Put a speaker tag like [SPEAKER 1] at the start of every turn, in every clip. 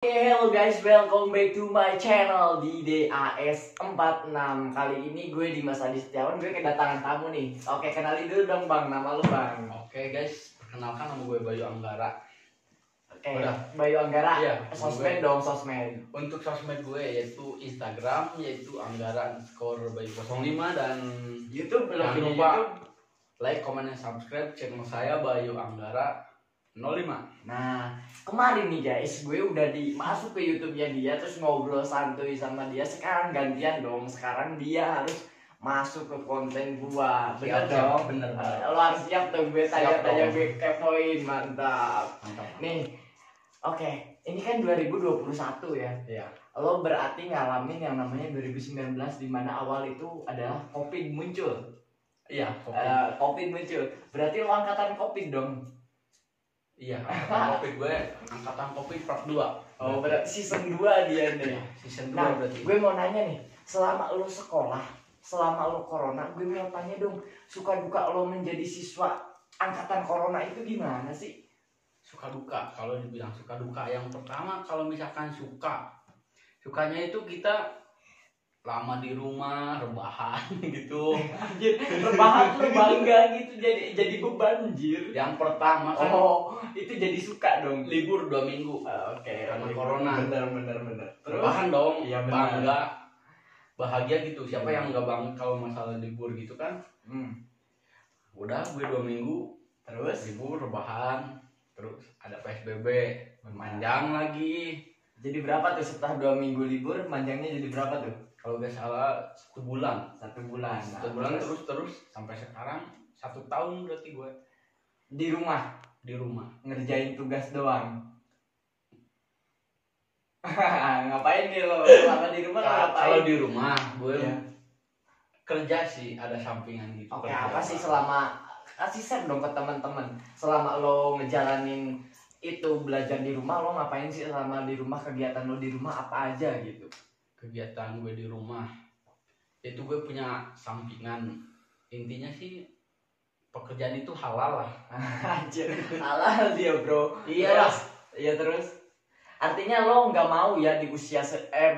[SPEAKER 1] Hello guys, welcome back to my channel di DAS46. Kali ini gue Dimas Adi Setiawan, gue kedatangan tamu nih. Oke, kenalin dulu dong bang, nama lu bang.
[SPEAKER 2] Oke guys, perkenalkan nama gue Bayu Anggara.
[SPEAKER 1] Oke, Bayu Anggara,
[SPEAKER 2] Iya,
[SPEAKER 1] sosmed
[SPEAKER 2] gue.
[SPEAKER 1] dong, sosmed.
[SPEAKER 2] Untuk sosmed gue yaitu Instagram, yaitu Anggara_Bayu05, dan
[SPEAKER 1] YouTube belum
[SPEAKER 2] jangan
[SPEAKER 1] punya
[SPEAKER 2] lupa
[SPEAKER 1] YouTube.
[SPEAKER 2] like, comment, dan subscribe channel saya Bayu Anggara05.
[SPEAKER 1] Nah, kemarin nih guys, gue udah masuk ke YouTube-nya dia, terus ngobrol santuy sama dia. Sekarang gantian dong, sekarang dia harus masuk ke konten gua. Bener dong?
[SPEAKER 2] Bener.
[SPEAKER 1] Lo harus siap tuh, gue tanya-tanya,
[SPEAKER 2] dong.
[SPEAKER 1] gue kepoin. Mantap.
[SPEAKER 2] Mantap.
[SPEAKER 1] Nih, oke, ini kan 2021 ya.
[SPEAKER 2] Iya.
[SPEAKER 1] Lo berarti ngalamin yang namanya 2019, di mana awal itu adalah COVID muncul.
[SPEAKER 2] Iya.
[SPEAKER 1] COVID muncul. Berarti lo angkatan COVID dong.
[SPEAKER 2] Iya. Angkatan COVID gue, angkatan COVID part 2.
[SPEAKER 1] Oh, berarti season 2 dia nih.
[SPEAKER 2] Iya, season 2
[SPEAKER 1] Nah,
[SPEAKER 2] berarti.
[SPEAKER 1] gue mau nanya nih, selama lo sekolah, selama lo corona, gue mau tanya dong, suka duka lo menjadi siswa angkatan corona itu gimana sih?
[SPEAKER 2] Suka duka, kalau dibilang suka duka, yang pertama kalau misalkan sukanya itu kita lama di rumah, rebahan gitu.
[SPEAKER 1] Anjir, rebahan lo bangga gitu, jadi beban anjir.
[SPEAKER 2] Yang pertama kan
[SPEAKER 1] itu jadi suka dong.
[SPEAKER 2] libur 2 minggu.
[SPEAKER 1] Oke,
[SPEAKER 2] Karena
[SPEAKER 1] libur.
[SPEAKER 2] corona.
[SPEAKER 1] Bener. Terus?
[SPEAKER 2] Rebahan dong,
[SPEAKER 1] Iya, benar.
[SPEAKER 2] bangga, bahagia gitu. Siapa
[SPEAKER 1] Iya.
[SPEAKER 2] yang nggak bangga kalau masalah libur gitu kan? Udah gue 2 minggu
[SPEAKER 1] Terus?
[SPEAKER 2] libur, rebahan, terus ada PSBB, panjang lagi.
[SPEAKER 1] Jadi berapa tuh setelah 2 minggu libur, panjangnya jadi berapa tuh?
[SPEAKER 2] Kalau nggak salah 1 bulan.
[SPEAKER 1] 1 bulan.
[SPEAKER 2] Satu bulan terus sampai sekarang 1 tahun berarti gue
[SPEAKER 1] di rumah
[SPEAKER 2] di rumah.
[SPEAKER 1] ngerjain tugas doang. Ngapain nih lo selama di rumah? Ngapain?
[SPEAKER 2] Kalau di rumah gue
[SPEAKER 1] Iya.
[SPEAKER 2] kerja sih, ada sampingan gitu.
[SPEAKER 1] Oke,
[SPEAKER 2] kerja.
[SPEAKER 1] apa sih selama kasih share dong ke teman-teman, selama lo ngejalanin itu belajar di rumah, lo ngapain sih selama di rumah? Kegiatan lo di rumah apa aja gitu?
[SPEAKER 2] Kegiatan gue di rumah itu gue punya sampingan, intinya sih pekerjaan itu halal lah.
[SPEAKER 1] Anjir, halal dia bro.
[SPEAKER 2] Iya.
[SPEAKER 1] Terus artinya lo nggak mau ya di usia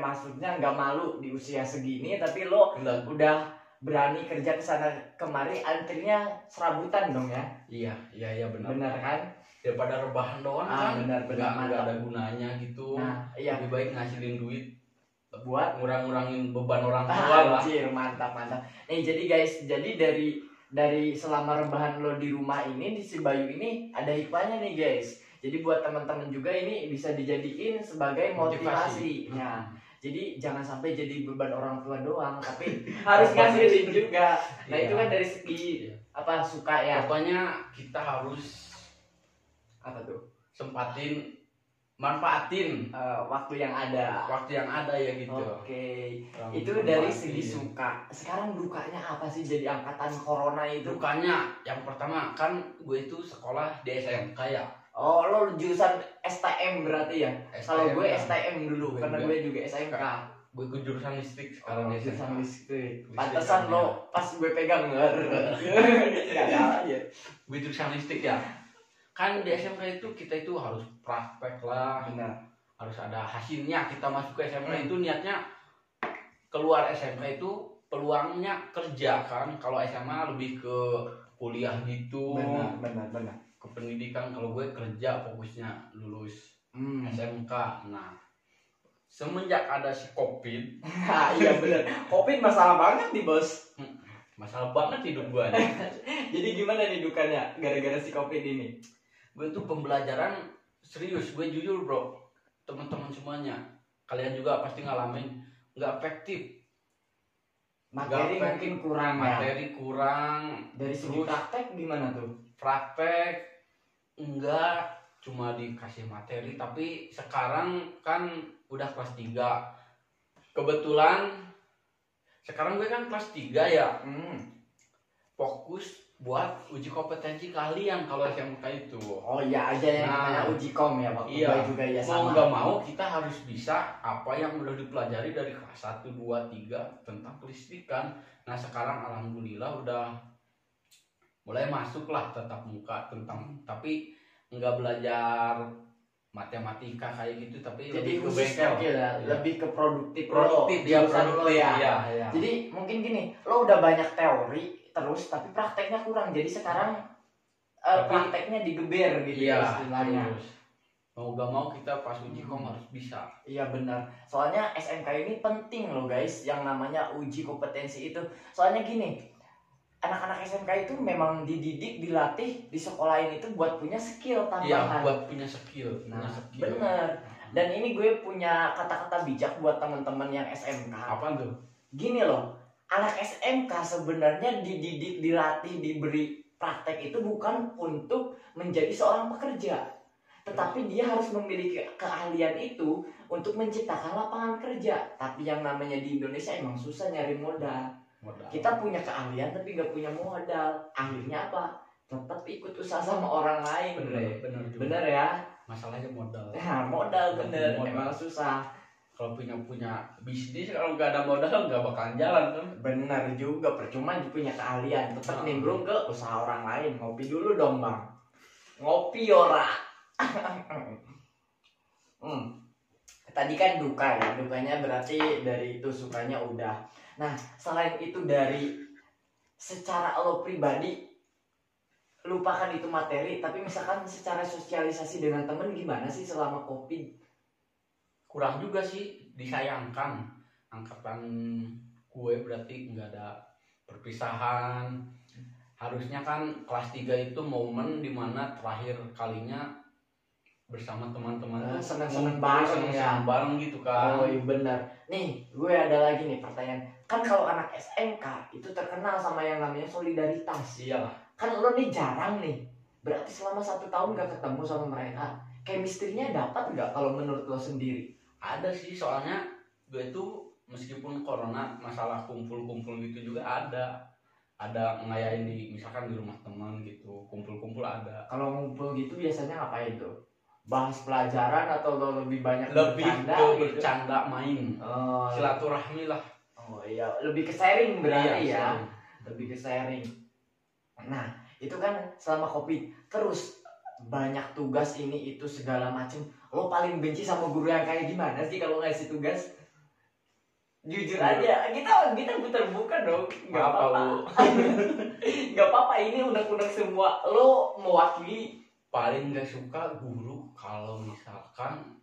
[SPEAKER 1] maksudnya nggak malu di usia segini, tapi lo
[SPEAKER 2] Enggak.
[SPEAKER 1] udah berani kerja kesana kemari, antrinya serabutan dong ya?
[SPEAKER 2] Iya benar.
[SPEAKER 1] Benar kan?
[SPEAKER 2] Daripada rebahan doang kan,
[SPEAKER 1] benar
[SPEAKER 2] nggak
[SPEAKER 1] mantap.
[SPEAKER 2] ada gunanya gitu.
[SPEAKER 1] Nah, iya.
[SPEAKER 2] Lebih baik ngasilin duit
[SPEAKER 1] Buat
[SPEAKER 2] ngurangin beban orang tua lah.
[SPEAKER 1] anjir, mantap. Nih jadi guys, jadi dari selama rebahan lo di rumah ini, di si Bayu ini ada hikmahnya nih guys. Jadi buat teman-teman juga ini bisa dijadiin sebagai motivasi. Nah, jadi jangan sampai jadi beban orang tua doang, tapi harus ngasilin juga. Nah, itu kan dari segi apa, suka ya.
[SPEAKER 2] Pokoknya kita harus
[SPEAKER 1] Apa tuh?
[SPEAKER 2] manfaatin
[SPEAKER 1] Waktu yang ada.
[SPEAKER 2] waktu yang ada ya gitu.
[SPEAKER 1] Oke.
[SPEAKER 2] Orang
[SPEAKER 1] Itu
[SPEAKER 2] manfaatin.
[SPEAKER 1] dari segi suka. Sekarang dukanya apa sih jadi angkatan corona itu?
[SPEAKER 2] Dukanya yang pertama kan gue itu sekolah di SMK ya.
[SPEAKER 1] Oh, lo jurusan STM berarti ya? Kalau gue
[SPEAKER 2] ya.
[SPEAKER 1] STM dulu, karena gue juga SMK.
[SPEAKER 2] Gue ke jurusan listrik sekarang di
[SPEAKER 1] Jurusan
[SPEAKER 2] SMK.
[SPEAKER 1] listrik.
[SPEAKER 2] Listrik
[SPEAKER 1] Pantesan
[SPEAKER 2] kan,
[SPEAKER 1] lo pas gue pegang nggak ada aja.
[SPEAKER 2] Gue jurusan listrik ya. Kan di SMK itu kita itu harus praktek lah,
[SPEAKER 1] Benar.
[SPEAKER 2] harus ada hasilnya. Kita masuk ke SMK itu niatnya keluar SMK itu peluangnya kerja kan. Kalau SMA lebih ke kuliah gitu.
[SPEAKER 1] Benar.
[SPEAKER 2] Ke pendidikan. Kalau gue kerja fokusnya lulus SMK. Nah, semenjak ada si COVID,
[SPEAKER 1] Iya benar. COVID masalah banget nih bos.
[SPEAKER 2] masalah banget hidup gue nih.
[SPEAKER 1] Jadi gimana nih dukanya gara-gara si COVID ini?
[SPEAKER 2] Gue tuh pembelajaran serius, gue jujur bro, teman-teman semuanya, kalian juga pasti ngalamin nggak efektif.
[SPEAKER 1] Materi mungkin kurang ya.
[SPEAKER 2] Materi kurang.
[SPEAKER 1] Dari segi
[SPEAKER 2] Terus
[SPEAKER 1] praktek gimana tuh?
[SPEAKER 2] praktek enggak, cuma dikasih materi. Tapi sekarang kan udah kelas 3. Kebetulan sekarang gue kan kelas 3 ya. Fokus buat uji kompetensi kalian kalau SMK itu.
[SPEAKER 1] Oh iya, aja yang namanya uji kom ya waktu
[SPEAKER 2] Iya.
[SPEAKER 1] gue juga ya
[SPEAKER 2] Mau
[SPEAKER 1] sama.
[SPEAKER 2] nggak mau kita harus bisa apa yang udah dipelajari dari kelas 1, 2, 3 tentang kelistrikan. Nah sekarang alhamdulillah udah mulai masuk lah tatap muka tentang, tapi nggak belajar matematika kayak gitu, tapi
[SPEAKER 1] Jadi
[SPEAKER 2] lebih ke
[SPEAKER 1] khusus
[SPEAKER 2] bengkel.
[SPEAKER 1] skill ya,
[SPEAKER 2] Iya.
[SPEAKER 1] lebih ke produktif
[SPEAKER 2] Produktif,
[SPEAKER 1] lo,
[SPEAKER 2] dia
[SPEAKER 1] jurusan lo
[SPEAKER 2] produktif,
[SPEAKER 1] ya.
[SPEAKER 2] iya.
[SPEAKER 1] Jadi mungkin gini, lo udah banyak teori terus tapi prakteknya kurang. Jadi sekarang prakteknya digeber gitu
[SPEAKER 2] Iya,
[SPEAKER 1] ya istilahnya.
[SPEAKER 2] harus. Mau gak mau kita pas uji kom harus bisa.
[SPEAKER 1] Iya benar. Soalnya SMK ini penting loh guys, yang namanya uji kompetensi itu. Soalnya gini, anak-anak SMK itu memang dididik, dilatih di sekolah ini tuh buat punya skill
[SPEAKER 2] Iya,
[SPEAKER 1] tambahan.
[SPEAKER 2] buat punya skill.
[SPEAKER 1] Nah, bener. Dan ini gue punya kata-kata bijak buat teman-teman yang SMK.
[SPEAKER 2] Apa tuh?
[SPEAKER 1] Gini loh, anak SMK sebenarnya dididik, dilatih, diberi praktek itu bukan untuk menjadi seorang pekerja, tetapi dia harus memiliki keahlian itu untuk menciptakan lapangan kerja. Tapi yang namanya di Indonesia emang susah nyari modal. Kita punya keahlian tapi gak punya modal. Akhirnya apa? Tetap ikut usaha sama orang lain. Bener ya?
[SPEAKER 2] Masalahnya modal.
[SPEAKER 1] Nah, modal bener. Emang susah.
[SPEAKER 2] Kalau punya bisnis, kalau nggak ada modal nggak bakalan jalan kan?
[SPEAKER 1] Bener juga, percuma punya keahlian. Tetap nimbrung ke usaha orang lain. Ngopi dulu dong bang. Ngopi ora. Tadi kan duka ya. Dukanya berarti dari itu, sukanya udah. Nah selain itu dari secara lo pribadi, lupakan itu materi, tapi misalkan secara sosialisasi dengan temen gimana sih selama COVID?
[SPEAKER 2] Kurang juga sih, disayangkan. Angkatan gue berarti nggak ada perpisahan. Harusnya kan kelas 3 itu momen dimana terakhir kalinya bersama teman-teman tuh
[SPEAKER 1] seneng-seneng bareng ya.
[SPEAKER 2] Bareng gitu kan.
[SPEAKER 1] Oh iya benar. Nih gue ada lagi nih pertanyaan. Kan kalau anak SMK itu terkenal sama yang namanya solidaritas.
[SPEAKER 2] Iyalah.
[SPEAKER 1] Kan lo nih jarang nih. Berarti selama 1 tahun gak ketemu sama mereka, chemistry-nya dapat gak kalau menurut lo sendiri?
[SPEAKER 2] Ada sih, soalnya gue tuh meskipun corona masalah kumpul-kumpul gitu juga ada ngayain misalkan di rumah teman gitu, kumpul-kumpul ada.
[SPEAKER 1] Kalau ngumpul gitu biasanya ngapain tuh? Bahas pelajaran atau lo lebih banyak
[SPEAKER 2] bercanda
[SPEAKER 1] gitu?
[SPEAKER 2] Bercanda main.
[SPEAKER 1] Oh,
[SPEAKER 2] silaturahmi lah.
[SPEAKER 1] Oh iya, lebih ke sharing berarti
[SPEAKER 2] iya,
[SPEAKER 1] ya.
[SPEAKER 2] sharing.
[SPEAKER 1] Lebih ke sharing. Nah itu kan selama COVID terus banyak tugas ini itu segala macem. Lo paling benci sama guru yang kayak gimana sih kalau ngasih tugas? Jujur aja, kita terbuka dong. Nggak apa-apa. Nggak apa-apa, ini unek-unek semua. Lo mewakili.
[SPEAKER 2] Paling nggak suka guru kalau misalkan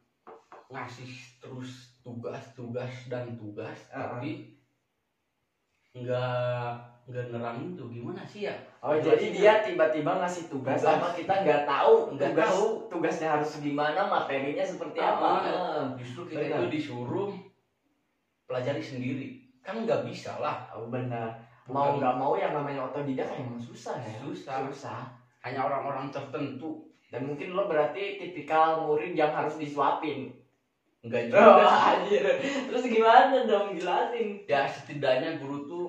[SPEAKER 2] ngasih terus tugas tapi nggak nerangin tuh gimana sih ya.
[SPEAKER 1] Oh jadi dia tiba-tiba ngasih tugas sama kita nggak tahu tugasnya harus gimana, materinya seperti apa.
[SPEAKER 2] Justru kita itu disuruh pelajari sendiri, kan nggak bisa lah.
[SPEAKER 1] Oh benar. Mau nggak mau yang namanya otodidak emang susah ya. Susah.
[SPEAKER 2] Hanya orang-orang tertentu.
[SPEAKER 1] Dan mungkin lo berarti tipikal murid yang harus disuapin.
[SPEAKER 2] Enggak juga.
[SPEAKER 1] Terus gimana dong, jelasin.
[SPEAKER 2] Ya setidaknya guru tuh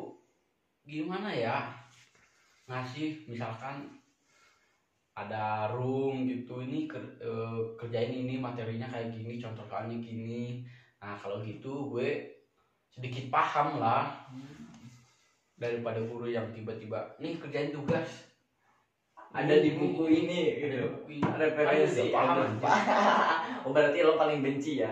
[SPEAKER 2] gimana ya, ngasih misalkan ada room gitu, ini kerjain ini materinya kayak gini, contoh soalnya gini. Nah kalau gitu gue sedikit paham lah daripada guru yang tiba-tiba nih kerjain tugas
[SPEAKER 1] ada di buku ini gitu. Referensi paham. Oh berarti lo paling benci ya?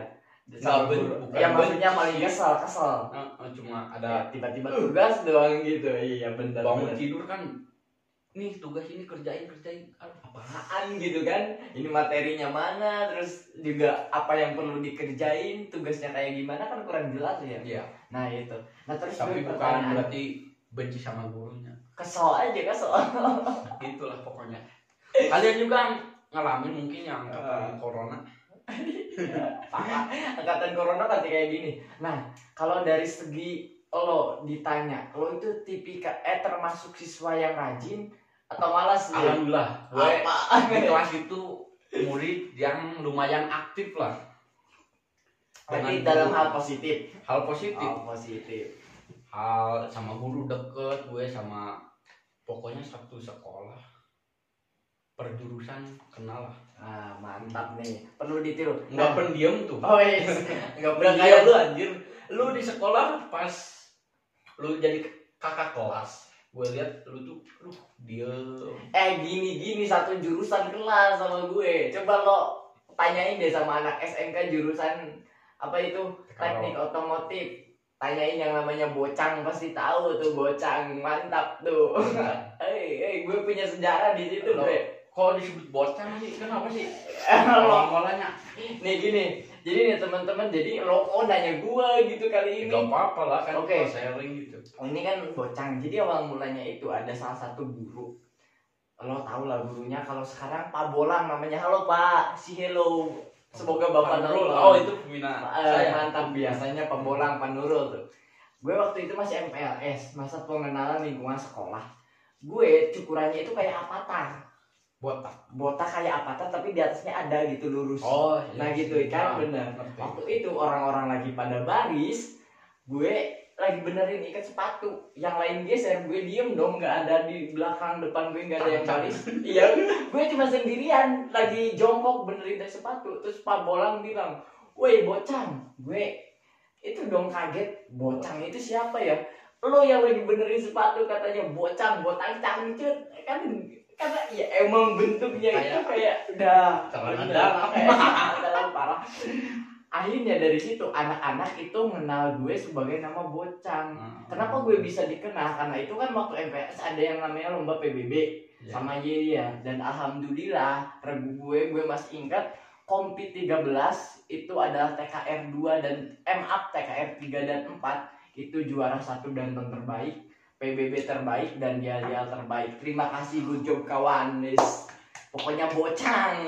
[SPEAKER 2] Bukan
[SPEAKER 1] ya maksudnya paling kesel.
[SPEAKER 2] Cuma ada
[SPEAKER 1] tiba-tiba tugas doang gitu. Iya benar.
[SPEAKER 2] Bangun tidur kan, nih tugas ini kerjain
[SPEAKER 1] apaan gitu kan, ini materinya mana, terus juga apa yang perlu dikerjain, tugasnya kayak gimana kan kurang jelas ya.
[SPEAKER 2] Iya.
[SPEAKER 1] Nah itu. Nah terus
[SPEAKER 2] tapi bukan berarti benci sama gurunya. Kesel
[SPEAKER 1] aja.
[SPEAKER 2] Gitulah pokoknya. Kalian juga ngalamin mungkin yang angkatan corona.
[SPEAKER 1] Angkatan corona pasti kayak gini. Nah kalau dari segi lo ditanya, lo itu tipikal termasuk siswa yang rajin atau malas?
[SPEAKER 2] Alhamdulillah gue di kelas itu murid yang lumayan aktif lah.
[SPEAKER 1] Berarti dalam hal positif.
[SPEAKER 2] Hal sama guru deket, gue sama pokoknya satu sekolah per jurusan kenal lah.
[SPEAKER 1] Mantap nih. Perlu ditiru.
[SPEAKER 2] Nggak pendiam tuh.
[SPEAKER 1] Oh iya.
[SPEAKER 2] Nggak pendiam lu anjir. Lu di sekolah pas lu jadi kakak kelas, gue lihat lu tuh diem.
[SPEAKER 1] Gini satu jurusan kelas sama gue. Coba lo tanyain deh sama anak SMK jurusan apa itu teknik otomotif. Tanyain yang namanya Bocang, pasti tahu tuh Bocang, mantap tuh. Gue punya sejarah di situ, bre.
[SPEAKER 2] Kok disebut Bocang sih? Kenapa sih?
[SPEAKER 1] Awalnya nih gini, jadi nih teman-teman, jadi lo nanya gue gitu kali ini.
[SPEAKER 2] Gak apa-apa lah kan,
[SPEAKER 1] Oke.
[SPEAKER 2] sharing gitu.
[SPEAKER 1] Ini kan Bocang, jadi awal mulanya itu ada salah satu guru. Lo tau lah gurunya, kalau sekarang Pak Bolang namanya. Halo Pak, si hello. Semoga Bapak
[SPEAKER 2] Nurul.
[SPEAKER 1] nonton.
[SPEAKER 2] Oh itu pembina saya.
[SPEAKER 1] Mantap, biasanya Pak Bolang, Pak Nurul tuh. Gue waktu itu masih MPLS, masa pengenalan lingkungan sekolah. Gue cukurannya itu kayak avatar. Botak kayak avatar tapi di atasnya ada gitu lurus.
[SPEAKER 2] Oh,
[SPEAKER 1] nah gitu kan, bener. Waktu itu orang-orang lagi pada baris, gue lagi benerin ikat sepatu. Yang lain geser, gue diem dong, nggak ada di belakang depan gue, nggak ada yang baris. Iya, gue cuma sendirian lagi jongkok benerin dari sepatu. Terus Pak Bolang bilang, "Woi Bocang," gue itu dong kaget. Bocang itu siapa ya? Lo yang lagi benerin sepatu katanya Bocang, botak cangcut kan. Karena ya emang bentuknya itu kayak udah dalam parah. Akhirnya dari situ anak-anak itu mengenal gue sebagai nama Bocang. Kenapa gue bisa dikenal? Karena itu kan waktu MPS ada yang namanya lomba PBB sama ya. Dan alhamdulillah regu gue masih ingat Kompi 13 itu adalah TKR 2 dan MAP TKR 3 dan 4 itu juara 1 dan terbaik. PBB terbaik dan Yalial terbaik. Terima kasih, good job kawan. Pokoknya Bocang.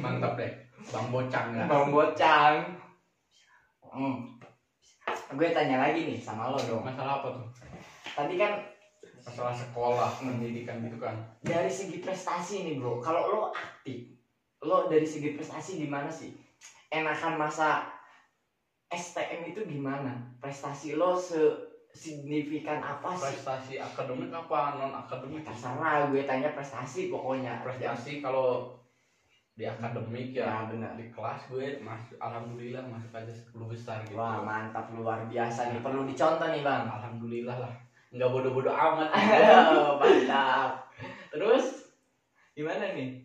[SPEAKER 2] Mantap deh, Bang Bocang ya.
[SPEAKER 1] Bang Bocang. Gue tanya lagi nih sama lo dong.
[SPEAKER 2] Masalah apa tuh?
[SPEAKER 1] Tadi kan
[SPEAKER 2] masalah sekolah, pendidikan gitu kan.
[SPEAKER 1] Dari segi prestasi nih bro, kalau lo aktif, lo dari segi prestasi gimana sih? Enakan masa STM itu gimana? Prestasi lo signifikan apa sih?
[SPEAKER 2] Prestasi akademik apa non akademik?
[SPEAKER 1] Terserah, gue tanya prestasi pokoknya.
[SPEAKER 2] Prestasi kalau di akademik ya
[SPEAKER 1] benar.
[SPEAKER 2] Di kelas gue masuk, alhamdulillah masuk aja 10 besar gitu.
[SPEAKER 1] Wah mantap, luar biasa nih, perlu dicontoh nih bang.
[SPEAKER 2] Alhamdulillah lah, nggak bodoh-bodoh amat.
[SPEAKER 1] Mantap. Terus gimana nih?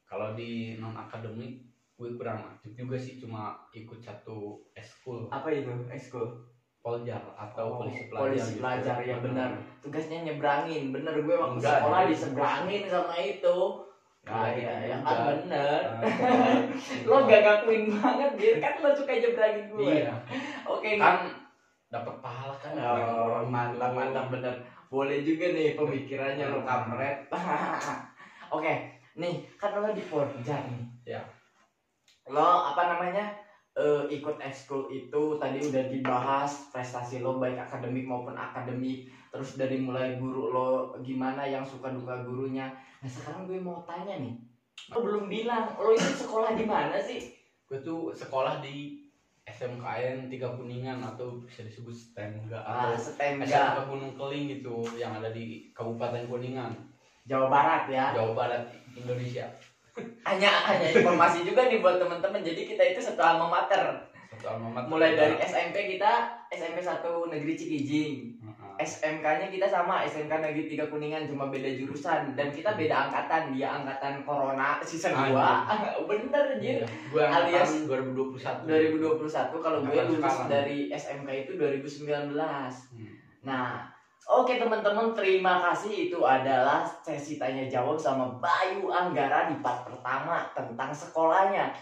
[SPEAKER 2] Kalau di non akademik gue kurang aktif juga sih, cuma ikut satu eskul.
[SPEAKER 1] Apa itu eskul?
[SPEAKER 2] Poljar atau polisi pelajar.
[SPEAKER 1] Polisi pelajar gitu. Ya benar. Tugasnya nyebrangin. Bener, gue waktu
[SPEAKER 2] Enggak,
[SPEAKER 1] sekolah diseberangin sama itu. Nah, ya kan bener. Lo gak ngakuin banget, Dir. Kan lo suka nyebrangin gue.
[SPEAKER 2] Iya.
[SPEAKER 1] Oke,
[SPEAKER 2] kan dapat pahala kan.
[SPEAKER 1] Oh, mantap bener. Boleh juga nih pemikirannya lo kamret. Oke, nih kan lo di Poljar nih.
[SPEAKER 2] Ya.
[SPEAKER 1] Lo apa namanya? Ikut ekskul itu tadi udah dibahas prestasi lo baik akademik maupun akademik, terus dari mulai guru lo gimana, yang suka duka gurunya. Nah sekarang gue mau tanya nih, lo belum bilang lo itu sekolah di mana sih?
[SPEAKER 2] Gue tuh sekolah di SMKN 3 Kuningan atau bisa disebut STEMGA atau
[SPEAKER 1] STEMGA
[SPEAKER 2] SMK Gunung Keling gitu yang ada di Kabupaten Kuningan,
[SPEAKER 1] Jawa Barat ya.
[SPEAKER 2] Jawa Barat Indonesia.
[SPEAKER 1] Hanya informasi juga nih buat teman-teman. Jadi kita itu satu alma mater. Mulai dari SMP kita SMP 1 Negeri Cikijing. SMK-nya kita sama, SMK Negeri 3 Kuningan, cuma beda jurusan dan kita beda angkatan. Dia angkatan Corona season 2. Bener anjir.
[SPEAKER 2] Gue
[SPEAKER 1] alias
[SPEAKER 2] 2021.
[SPEAKER 1] Kalau gue lulus dari SMK itu 2019. Nah, oke teman-teman, terima kasih. Itu adalah sesi tanya jawab sama Bayu Anggara di part pertama tentang sekolahnya.